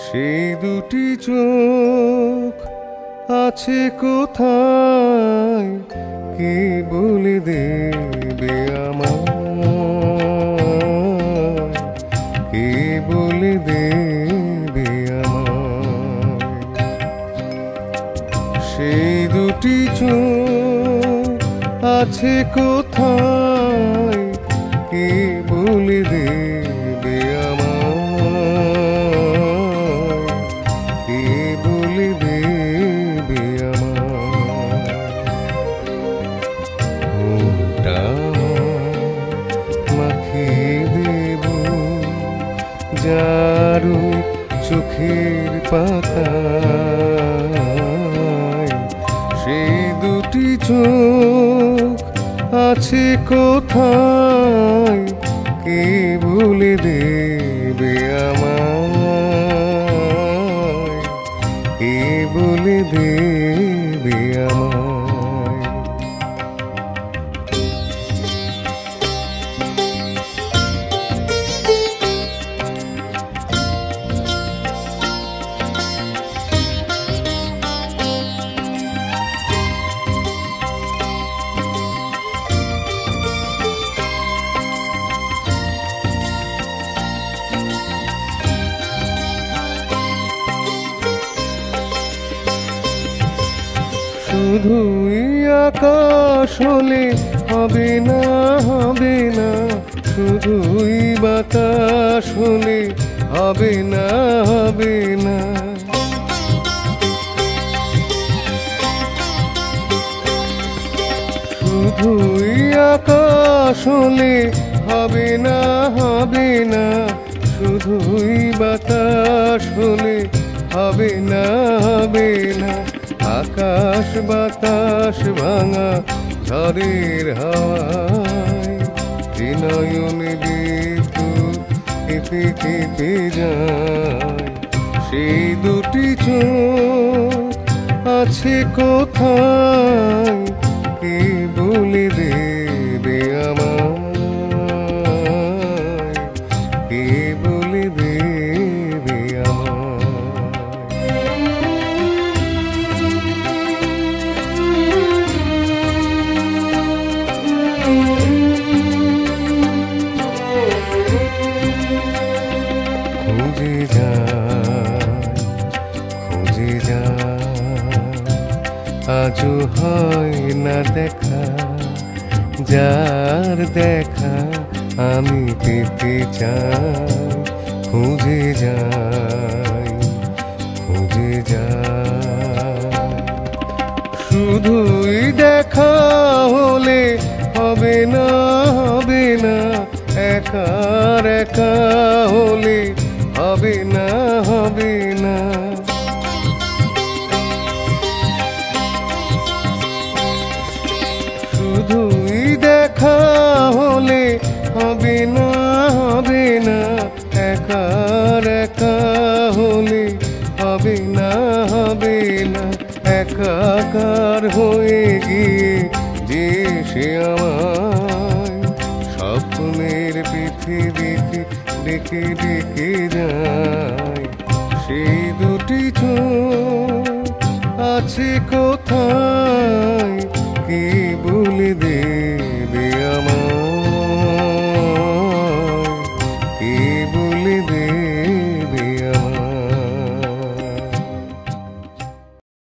সেই দুটি চোখ আছে কোথায়, কে বলে দেবে আমায়, কে বলে দেবে আমায়। সেই দুটি চোখ আছে কোথায়, কে বলে দেবে আমায়, কে বলে দেবে আমায়। মনটা মাখিয়ে দেব যার চোখের পাতায়। সেই দুটি চোখ আছে কোথায়, কে বলে দেবে আমায়, কে বলে দেবে আমায়। শুধুই আকাশ হলে হবে না, হবে না, শুধুই বাতাস হলে হবে না, হবে না। শুধুই আকাশ হলে হবে না, হবে না, শুধুই বাতাস হলে হবে না, হবে না। আকাশ বাতাস ভাঙা ঝড়ের হাওয়ায় নয়নে বিদ্যুৎ কেঁপে কেঁপে যায়। সেই দুটি চোখ আছে কোথায়, কে বলে দেবে আমায়, কে বলে দেবে আমায়। খুঁজে যায়, খুঁজে যায়, আজও হয় না দেখা, যার দেখা আমি পেতে চাই। খুঁজে যাই, খুঁজে যাই, শুধুই দেখা হলে হবে না, হবে না, একার একা হলে হবে না, হবে না। শুধুই দেখা হলে হবে না, হবে না, একার একা হলে হবে না, হবে না। একাকার হয়ে গিয়ে যে সে আমায় স্বপ্নের পৃথিবীতে ডেকে ডেকে যায়। সেই দুটি চোখ আছে কোথায়, কে বলে দেবে